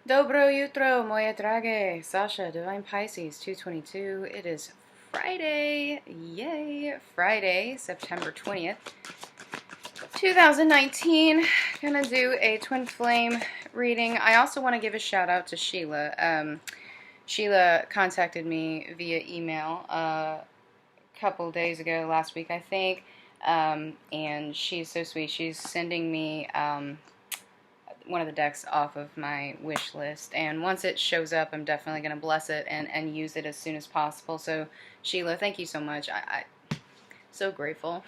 Dobro jutro, moje drage. Sasha, Divine Pisces, 222. It is Friday. Yay. Friday, September 20th, 2019. Gonna do a twin flame reading. I also want to give a shout out to Sheila. Sheila contacted me via email a couple days ago, last week, I think. And she's so sweet. She's sending me one of the decks off of my wish list, and once it shows up, I'm definitely going to bless it and use it as soon as possible. So Sheila, thank you so much. I'm so grateful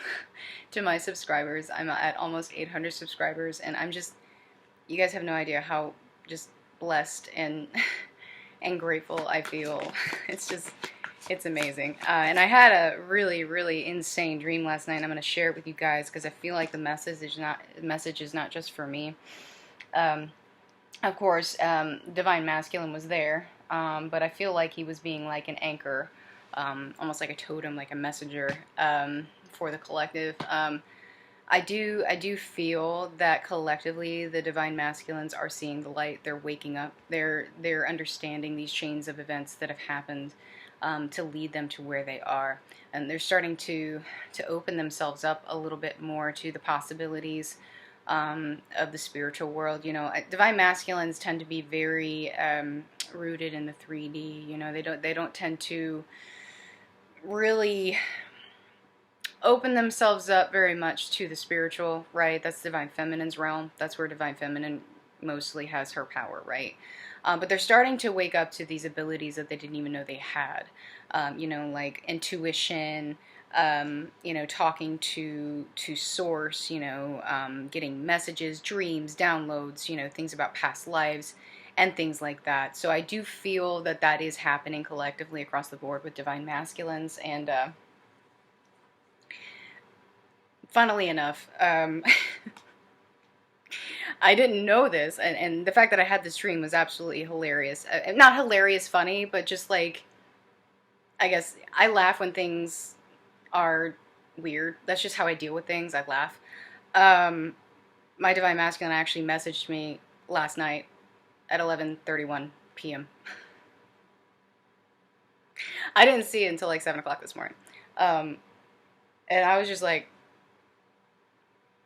to my subscribers. I'm at almost 800 subscribers, and you guys have no idea how just blessed and and grateful I feel. It's amazing. And I had a really, really insane dream last night. I'm going to share it with you guys because I feel like the message is not just for me. Of course, Divine Masculine was there, but I feel like he was being like an anchor, almost like a totem, like a messenger for the collective. I do feel that collectively the Divine Masculines are seeing the light. They're waking up. They're understanding these chains of events that have happened to lead them to where they are, and they're starting to open themselves up a little bit more to the possibilities of the spiritual world. You know, Divine Masculines tend to be very rooted in the 3D. You know, they don't tend to really open themselves up very much to the spiritual, right? That's Divine Feminine's realm. That's where Divine Feminine mostly has her power, right? But they're starting to wake up to these abilities that they didn't even know they had. You know, like intuition, you know, talking to source, you know, getting messages, dreams, downloads, you know, things about past lives and things like that. So I do feel that that is happening collectively across the board with Divine Masculines. And funnily enough, I didn't know this, and the fact that I had this dream was absolutely hilarious. Not hilarious funny, but just like, I guess I laugh when things are weird. That's just how I deal with things. I laugh. My Divine Masculine actually messaged me last night at 11:31 p.m. I didn't see it until like 7 o'clock this morning. And I was just like,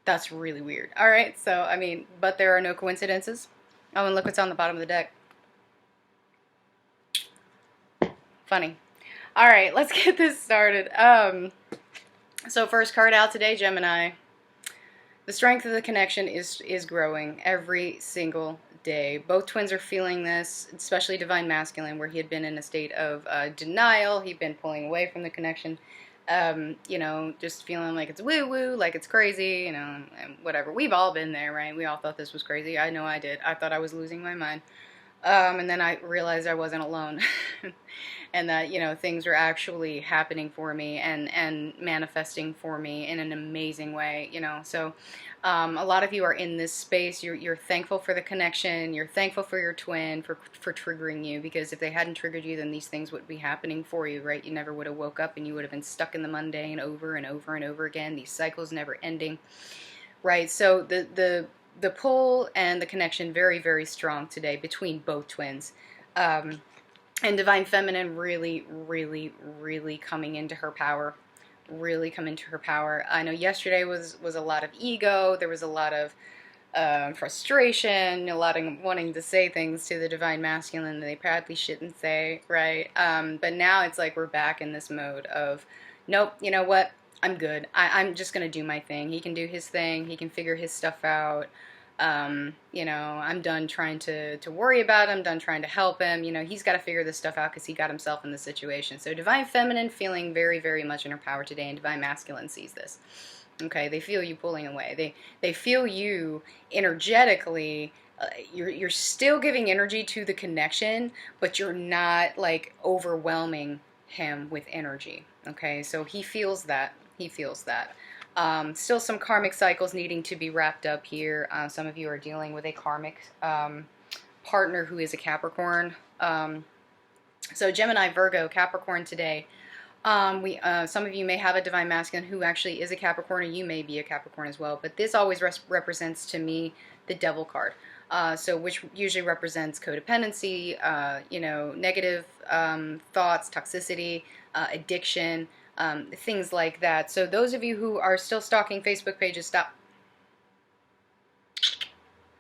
that's really weird. All right, so, I mean, but there are no coincidences. Oh, and look what's on the bottom of the deck. Funny. All right, let's get this started. So first card out today, Gemini. The strength of the connection is growing every single day. Both twins are feeling this, especially Divine Masculine, where he had been in a state of denial. He'd been pulling away from the connection. You know, just feeling like it's woo-woo, like it's crazy, you know, and whatever. We've all been there, right? We all thought this was crazy. I know I did. I thought I was losing my mind. And then I realized I wasn't alone. And that, you know, things were actually happening for me and manifesting for me in an amazing way, you know. So a lot of you are in this space. You're thankful for the connection. You're thankful for your twin for triggering you, because if they hadn't triggered you, then these things would be happening for you, right? You never would have woke up and you would have been stuck in the mundane over and over and over again. These cycles never ending, right? So the pull and the connection very, very strong today between both twins. And Divine Feminine really, really, really coming into her power. Really come into her power. I know yesterday was a lot of ego. There was a lot of frustration, a lot of wanting to say things to the Divine Masculine that they probably shouldn't say, right? But now it's like we're back in this mode of, nope, you know what? I'm good. I'm just going to do my thing. He can do his thing. He can figure his stuff out. You know, I'm done trying to worry about him, done trying to help him. You know, he's got to figure this stuff out because he got himself in this situation. So Divine Feminine feeling very, very much in her power today, and Divine Masculine sees this. Okay, they feel you pulling away. They feel you energetically. You're still giving energy to the connection, but you're not like overwhelming him with energy. Okay, so he feels that. He feels that. Still some karmic cycles needing to be wrapped up here. Some of you are dealing with a karmic partner who is a Capricorn. So Gemini, Virgo, Capricorn today. Some of you may have a Divine Masculine who actually is a Capricorn, and you may be a Capricorn as well. But this always represents to me the Devil card. So which usually represents codependency, you know, negative thoughts, toxicity, addiction, things like that. So those of you who are still stalking Facebook pages, stop.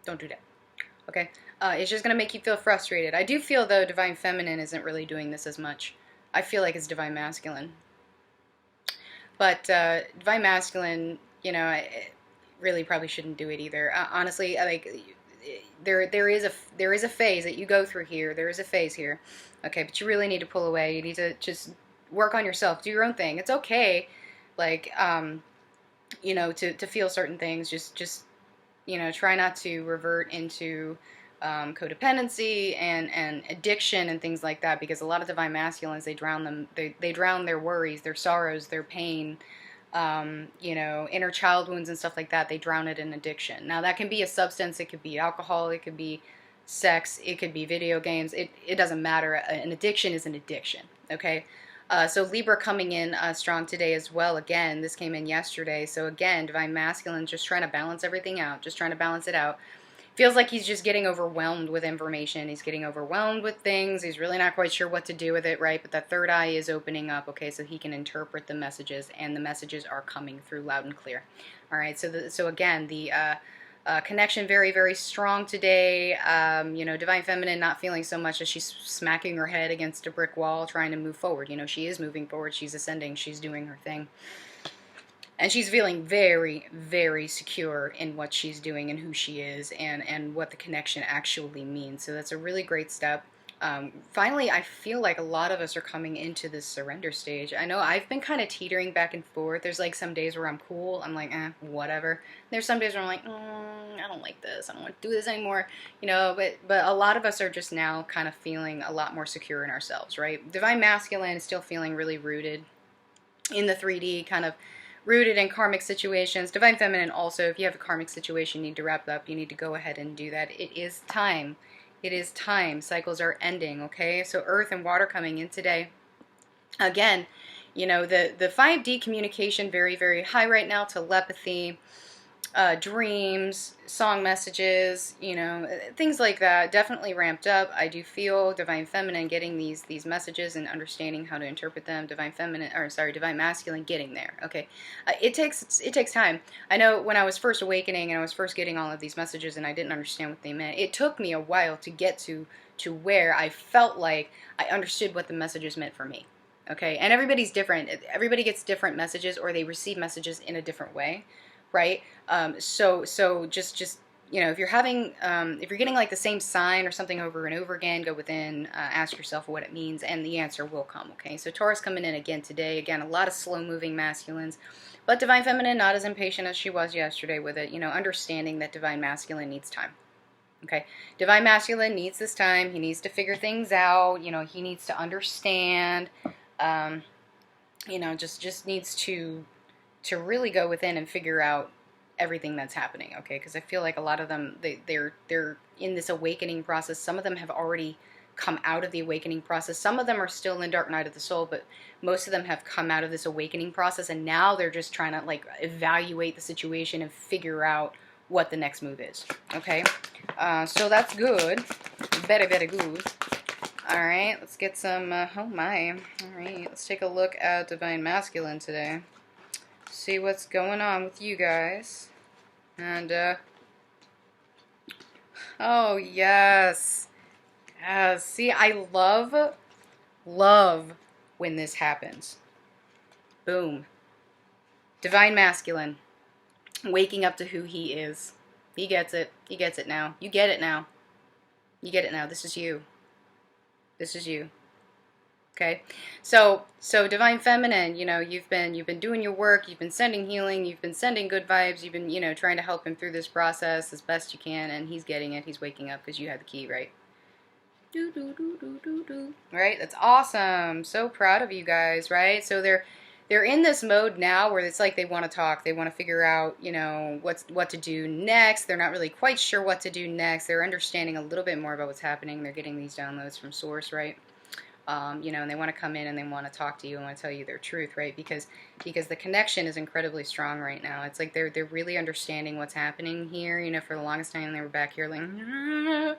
Don't do that. Okay? It's just going to make you feel frustrated. I do feel, though, Divine Feminine isn't really doing this as much. I feel like it's Divine Masculine. But Divine Masculine, you know, I really probably shouldn't do it either. Honestly, like there is a phase that you go through here. There is a phase here, okay. But you really need to pull away. You need to just work on yourself. Do your own thing. It's okay, like you know, to feel certain things. Just you know, try not to revert into codependency and addiction and things like that, because a lot of divine masculines, they drown them. They drown their worries, their sorrows, their pain, you know, inner child wounds and stuff like that. They drown it in addiction. Now that can be a substance, it could be alcohol, it could be sex, it could be video games. It doesn't matter. An addiction is an addiction. Okay. So Libra coming in strong today as well. Again, this came in yesterday. So again, Divine Masculine just trying to balance everything out, just trying to balance it out. Feels like he's just getting overwhelmed with information. He's getting overwhelmed with things. He's really not quite sure what to do with it, right? But that third eye is opening up, okay, so he can interpret the messages, and the messages are coming through loud and clear. All right, so again, the connection very, very strong today. You know, Divine Feminine not feeling so much as she's smacking her head against a brick wall trying to move forward. You know, she is moving forward. She's ascending. She's doing her thing. And she's feeling very, very secure in what she's doing and who she is, and what the connection actually means. So that's a really great step. Finally, I feel like a lot of us are coming into this surrender stage. I know I've been kind of teetering back and forth. There's like some days where I'm cool. I'm like, whatever. There's some days where I'm like, I don't like this. I don't want to do this anymore. You know, but a lot of us are just now kind of feeling a lot more secure in ourselves, right? Divine Masculine is still feeling really rooted in the 3D, kind of rooted in karmic situations. Divine Feminine also, if you have a karmic situation you need to wrap up, you need to go ahead and do that. It is time. It is time. Cycles are ending, okay? So Earth and water coming in today. Again, you know, the 5D communication very, very high right now. Telepathy, dreams, song messages, you know, things like that, definitely ramped up. I do feel Divine Feminine getting these messages and understanding how to interpret them. Divine Masculine getting there. Okay, it takes time. I know when I was first awakening and I was first getting all of these messages and I didn't understand what they meant. It took me a while to get to where I felt like I understood what the messages meant for me. Okay, and everybody's different. Everybody gets different messages, or they receive messages in a different way. Right? So just you know, if you're having, if you're getting like the same sign or something over and over again, go within, ask yourself what it means, and the answer will come. Okay, so Taurus coming in again today. Again, a lot of slow-moving masculines, but Divine Feminine not as impatient as she was yesterday with it. You know, understanding that Divine Masculine needs time. Okay, Divine Masculine needs this time. He needs to figure things out. You know, he needs to understand. You know, just needs to really go within and figure out everything that's happening, okay? Because I feel like a lot of them, they're in this awakening process. Some of them have already come out of the awakening process. Some of them are still in dark night of the soul, but most of them have come out of this awakening process, and now they're just trying to like evaluate the situation and figure out what the next move is, okay? So that's good. Very, very good. All right, let's get some, oh my. All right, let's take a look at Divine Masculine today. See what's going on with you guys. And oh yes, see, I love when this happens. Boom. Divine Masculine waking up to who he is. He gets it now. You get it now. This is you. Okay, so Divine Feminine, you know, you've been doing your work, you've been sending healing, you've been sending good vibes, you've been, you know, trying to help him through this process as best you can, and he's getting it. He's waking up because you had the key, right? Right? That's awesome. So proud of you guys, right? So they're in this mode now where it's like they want to talk, they want to figure out, you know, what to do next. They're not really quite sure what to do next. They're understanding a little bit more about what's happening. They're getting these downloads from source, right? You know, and they want to come in and they want to talk to you and want to tell you their truth, right? Because the connection is incredibly strong right now. It's like they're really understanding what's happening here. You know, for the longest time they were back here like,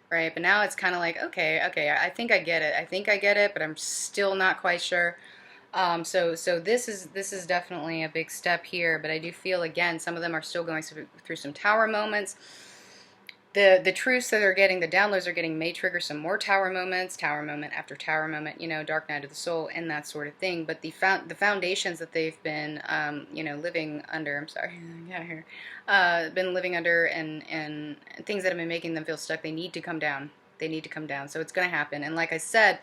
right? But now it's kind of like, okay, I think I get it. I think I get it, but I'm still not quite sure. So this is definitely a big step here. But I do feel, again, some of them are still going through some tower moments. The truths that they're getting, the downloads they're getting, may trigger some more tower moments, tower moment after tower moment, you know, dark night of the soul and that sort of thing. But the foundations that they've been, you know, living under, I'm sorry, yeah, here, been living under, and things that have been making them feel stuck, they need to come down. They need to come down. So it's going to happen. And like I said,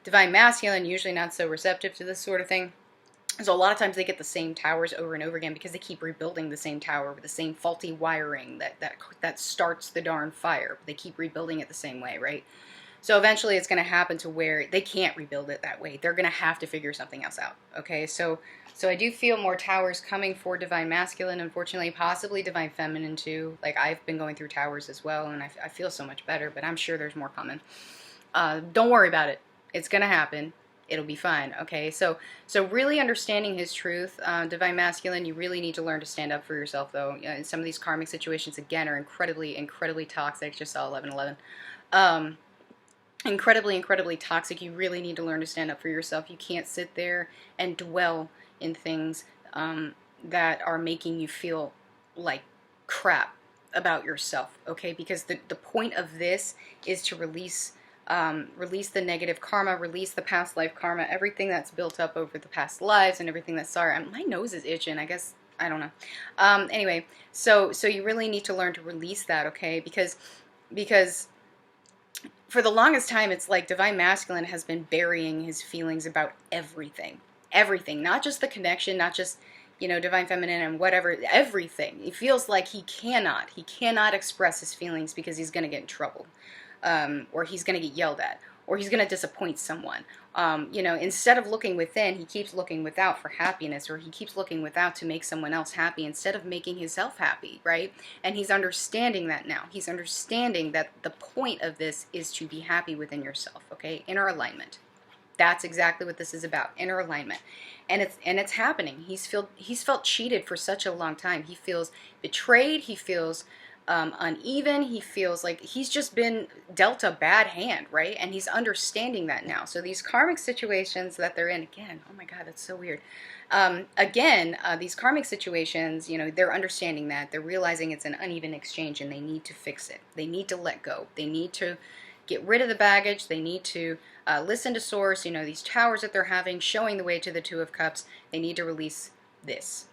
Divine Masculine, usually not so receptive to this sort of thing. So a lot of times they get the same towers over and over again because they keep rebuilding the same tower with the same faulty wiring that starts the darn fire. They keep rebuilding it the same way, right? So eventually it's going to happen to where they can't rebuild it that way. They're going to have to figure something else out, okay? So I do feel more towers coming for Divine Masculine, unfortunately, possibly Divine Feminine too. Like, I've been going through towers as well, and I feel so much better, but I'm sure there's more coming. Don't worry about it. It's going to happen. It'll be fine, okay? So really understanding his truth, Divine Masculine, you really need to learn to stand up for yourself, though. Some of these karmic situations, again, are incredibly, incredibly toxic. Just saw 1111. Incredibly, incredibly toxic. You really need to learn to stand up for yourself. You can't sit there and dwell in things that are making you feel like crap about yourself, okay? Because the point of this is to release the negative karma, release the past life karma, everything that's built up over the past lives and everything that's, sorry, my nose is itching, I guess, I don't know. Anyway, so you really need to learn to release that, okay? Because for the longest time, it's like Divine Masculine has been burying his feelings about everything. Everything, not just the connection, not just, you know, Divine Feminine and whatever, everything. He feels like he cannot express his feelings because he's going to get in trouble. Or he's going to get yelled at, or he's going to disappoint someone. You know, instead of looking within, he keeps looking without for happiness, or he keeps looking without to make someone else happy instead of making himself happy, right? And he's understanding that now. He's understanding that the point of this is to be happy within yourself, okay? Inner alignment. That's exactly what this is about, inner alignment. And it's happening. He's felt cheated for such a long time. He feels betrayed. He feels uneven. He feels like he's just been dealt a bad hand, right? And he's understanding that now. So these karmic situations that they're in, again, oh my God, that's so weird. These karmic situations, you know, they're understanding that. They're realizing it's an uneven exchange and they need to fix it. They need to let go. They need to get rid of the baggage. They need to listen to Source. You know, these towers that they're having, showing the way to the Two of Cups. They need to release this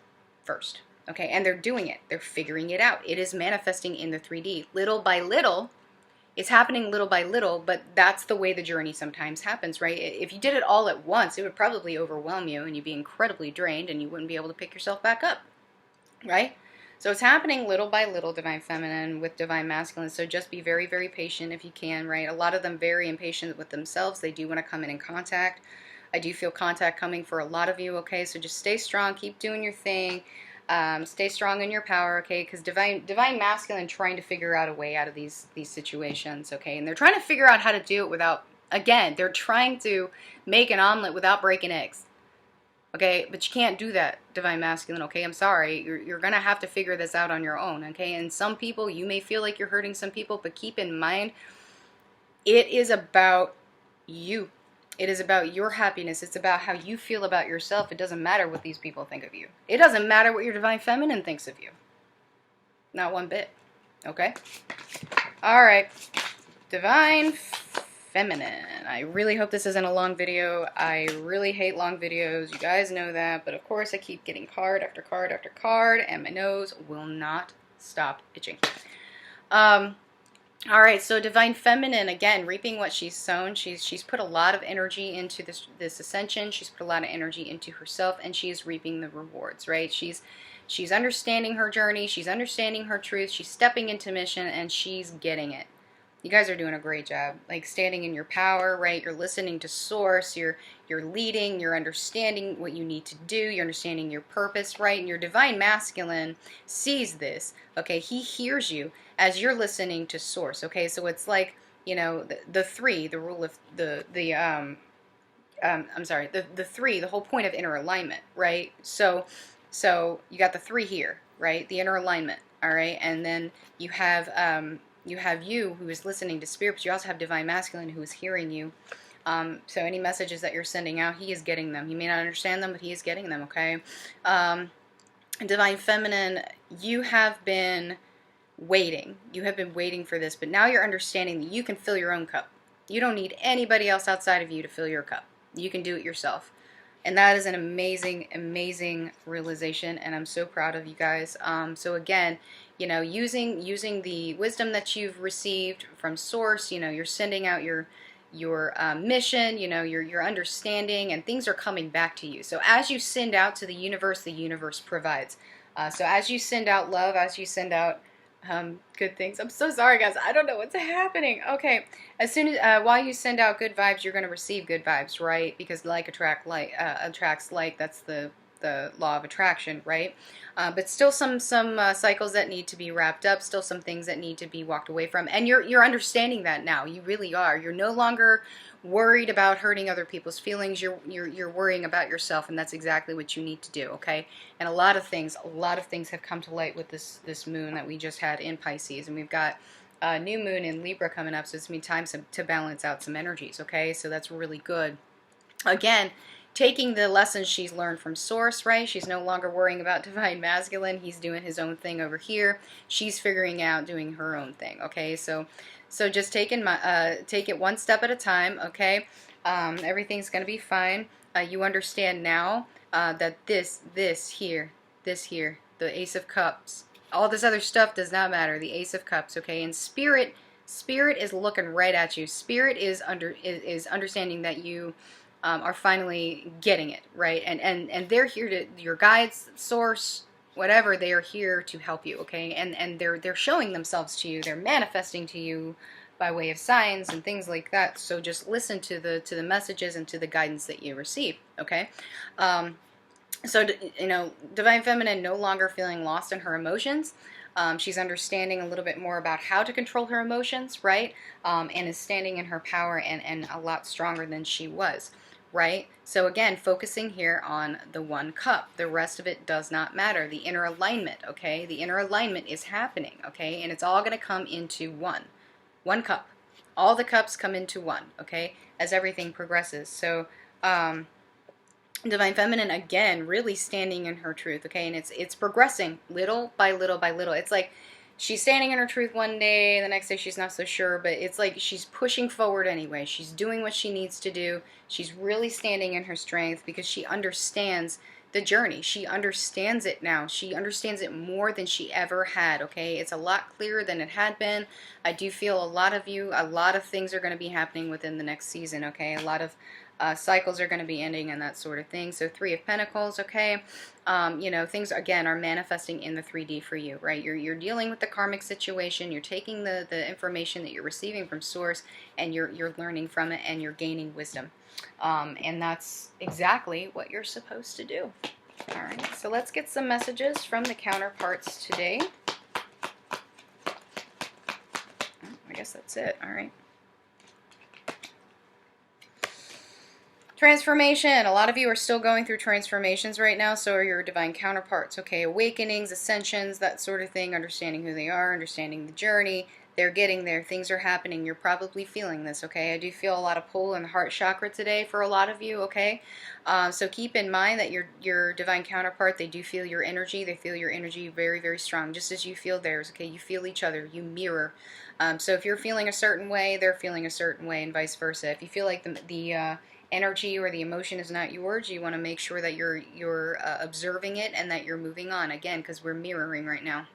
first. Okay, and they're doing it. They're figuring it out. It is manifesting in the 3D. Little by little, it's happening little by little, but that's the way the journey sometimes happens, right? If you did it all at once, it would probably overwhelm you and you'd be incredibly drained and you wouldn't be able to pick yourself back up, right? So it's happening little by little, Divine Feminine with Divine Masculine. So just be very, very patient if you can, right? A lot of them very impatient with themselves. They do want to come in contact. I do feel contact coming for a lot of you, okay? So just stay strong. Keep doing your thing. Stay strong in your power, okay? Because divine masculine trying to figure out a way out of these situations, okay? And they're trying to figure out how to do it without, again, they're trying to make an omelet without breaking eggs, okay? But you can't do that, divine masculine, okay? I'm sorry. You're going to have to figure this out on your own, okay? And some people, you may feel like you're hurting some people, but keep in mind, it is about you. It is about your happiness. It's about how you feel about yourself. It doesn't matter what these people think of you. It doesn't matter what your Divine Feminine thinks of you. Not one bit. Okay? All right. Divine Feminine. I really hope this isn't a long video. I really hate long videos. You guys know that. But of course, I keep getting card after card after card, and my nose will not stop itching. All right, so Divine Feminine, again, reaping what she's sown. She's put a lot of energy into this ascension. She's put a lot of energy into herself, and she is reaping the rewards, right? She's understanding her journey. She's understanding her truth. She's stepping into mission, and she's getting it. You guys are doing a great job, like standing in your power, right? You're listening to Source. You're leading. You're understanding what you need to do. You're understanding your purpose, right? And your Divine Masculine sees this, okay? He hears you as you're listening to Source, okay? So it's like, you know, the three, the rule of the I'm sorry, the three, the whole point of inner alignment, right? So you got the three here, right? The inner alignment, all right? And then you have you who is listening to spirit, but you also have divine masculine who is hearing you. So any messages that you're sending out, he is getting them. He may not understand them, but he is getting them, okay? Divine feminine, you have been waiting. You have been waiting for this, but now you're understanding that you can fill your own cup. You don't need anybody else outside of you to fill your cup. You can do it yourself. And that is an amazing, amazing realization, and I'm so proud of you guys. So again, you know, using the wisdom that you've received from Source, you know, you're sending out your mission, you know, your understanding, and things are coming back to you. So as you send out to the universe provides. So as you send out love, as you send out good things. I'm so sorry, guys. I don't know what's happening. Okay, as soon as while you send out good vibes, you're going to receive good vibes, right? Because like attracts like. That's the law of attraction, right? But still some cycles that need to be wrapped up. Still some things that need to be walked away from. And you're understanding that now. You really are. You're no longer worried about hurting other people's feelings. You're worrying about yourself, and that's exactly what you need to do, okay? And a lot of things have come to light with this moon that we just had in Pisces, and we've got a new moon in Libra coming up, so it's going to be time to balance out some energies, okay? So that's really good. Again, taking the lessons she's learned from Source, right? She's no longer worrying about Divine Masculine. He's doing his own thing over here. She's figuring out doing her own thing, okay? So just take it one step at a time, okay? Everything's going to be fine. You understand now that this here, the Ace of Cups, all this other stuff does not matter. The Ace of Cups, okay? And Spirit is looking right at you. Spirit is understanding that you are finally getting it, right? And they're here to, your guides, Source, whatever, they are here to help you, okay? And they're showing themselves to you. They're manifesting to you by way of signs and things like that. So just listen to the messages and to the guidance that you receive, okay? So you know, Divine Feminine no longer feeling lost in her emotions. She's understanding a little bit more about how to control her emotions, right? And is standing in her power and a lot stronger than she was, right? So again, focusing here on the one cup. The rest of it does not matter. The inner alignment, okay? The inner alignment is happening, okay? And it's all going to come into one cup. All the cups come into one, okay? As everything progresses. So, Divine Feminine, again, really standing in her truth, okay? And it's progressing little by little by little. It's like she's standing in her truth one day, the next day she's not so sure, but it's like she's pushing forward anyway. She's doing what she needs to do. She's really standing in her strength because she understands the journey. She understands it now. She understands it more than she ever had, okay? It's a lot clearer than it had been. I do feel a lot of things are going to be happening within the next season, okay? A lot of cycles are going to be ending and that sort of thing. So 3 of Pentacles, okay? You know, things, again, are manifesting in the 3D for you, right? You're dealing with the karmic situation. You're taking the information that you're receiving from Source, and you're learning from it, and you're gaining wisdom. And that's exactly what you're supposed to do. All right, so let's get some messages from the counterparts today. I guess that's it. All right. Transformation. A lot of you are still going through transformations right now, so are your divine counterparts, okay? Awakenings, ascensions, that sort of thing, understanding who they are, understanding the journey. They're getting there. Things are happening. You're probably feeling this, okay? I do feel a lot of pull in the heart chakra today for a lot of you, okay? So keep in mind that your divine counterpart, they do feel your energy. They feel your energy very, very strong, just as you feel theirs, okay? You feel each other. You mirror. So if you're feeling a certain way, they're feeling a certain way, and vice versa. If you feel like the energy or the emotion is not yours, you want to make sure that you're observing it and that you're moving on, again, because we're mirroring right now.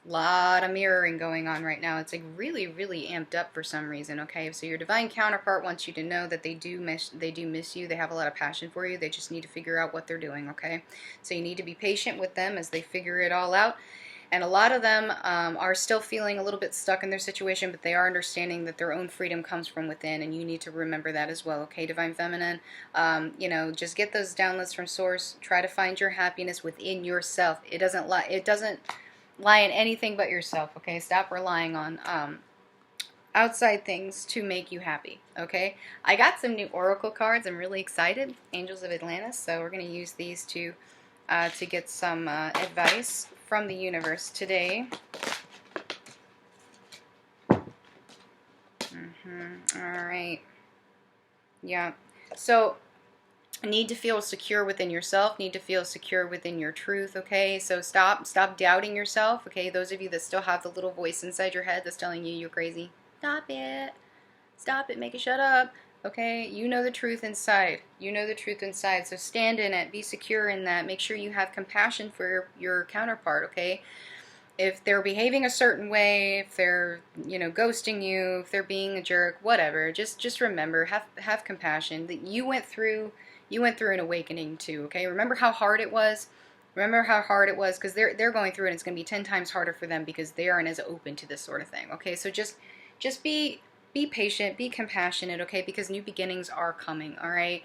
A lot of mirroring going on right now. It's like really, really amped up for some reason, okay? So your divine counterpart wants you to know that they do miss you. They have a lot of passion for you. They just need to figure out what they're doing, okay? So you need to be patient with them as they figure it all out. And a lot of them are still feeling a little bit stuck in their situation, but they are understanding that their own freedom comes from within, and you need to remember that as well, okay, Divine Feminine? You know, just get those downloads from Source. Try to find your happiness within yourself. It doesn't lie in anything but yourself, okay? Stop relying on outside things to make you happy, okay? I got some new Oracle cards. I'm really excited. Angels of Atlantis. So we're going to use these to get some advice from the universe today. All right. Yeah. So need to feel secure within yourself, need to feel secure within your truth, okay? So stop doubting yourself, okay? Those of you that still have the little voice inside your head that's telling you you're crazy, stop it. Stop it, make it shut up, okay? You know the truth inside. You know the truth inside, so stand in it, be secure in that. Make sure you have compassion for your counterpart, okay? If they're behaving a certain way, if they're, you know, ghosting you, if they're being a jerk, whatever, just remember, have compassion. That you went through an awakening too, okay? Remember how hard it was? Remember how hard it was, because they're going through it, and it's going to be 10 times harder for them because they aren't as open to this sort of thing, okay? So just be patient, be compassionate, okay? Because new beginnings are coming, all right?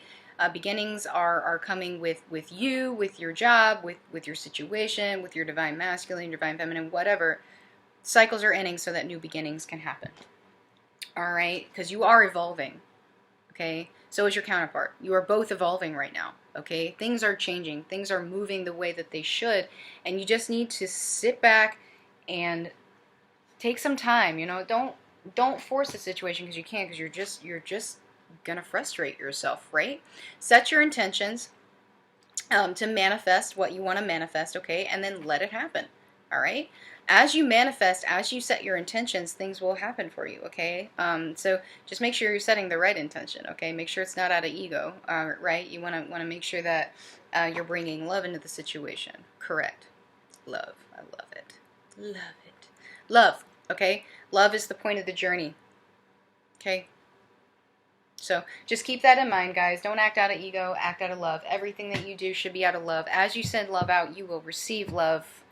Beginnings are coming with you, with your job, with your situation, with your divine masculine, divine feminine, whatever. Cycles are ending so that new beginnings can happen. All right? Because you are evolving. Okay? So is your counterpart. You are both evolving right now. Okay? Things are changing. Things are moving the way that they should. And you just need to sit back and take some time. You know, don't force the situation because you can't, because you're just gonna frustrate yourself, right? Set your intentions to manifest what you want to manifest, okay? And then let it happen, all right? As you manifest, as you set your intentions, things will happen for you, okay? So just make sure you're setting the right intention, okay? Make sure it's not out of ego, right? You want to make sure that you're bringing love into the situation. Correct. Love. I love it. Love it. Love, okay? Love is the point of the journey, okay? So just keep that in mind, guys. Don't act out of ego, act out of love. Everything that you do should be out of love. As you send love out, you will receive love.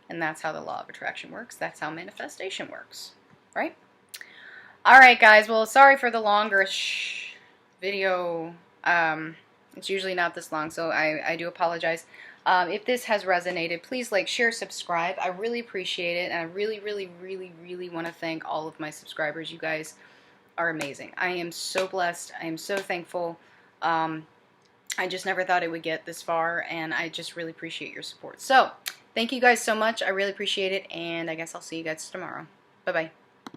And that's how the law of attraction works. That's how manifestation works, right? All right, guys. Well, sorry for the longer video. It's usually not this long, so I do apologize. If this has resonated, please like, share, subscribe. I really appreciate it, and I really, really, really, really want to thank all of my subscribers. You guys are amazing. I am so blessed. I am so thankful. I just never thought it would get this far, and I just really appreciate your support. So, thank you guys so much. I really appreciate it, and I guess I'll see you guys tomorrow. Bye-bye.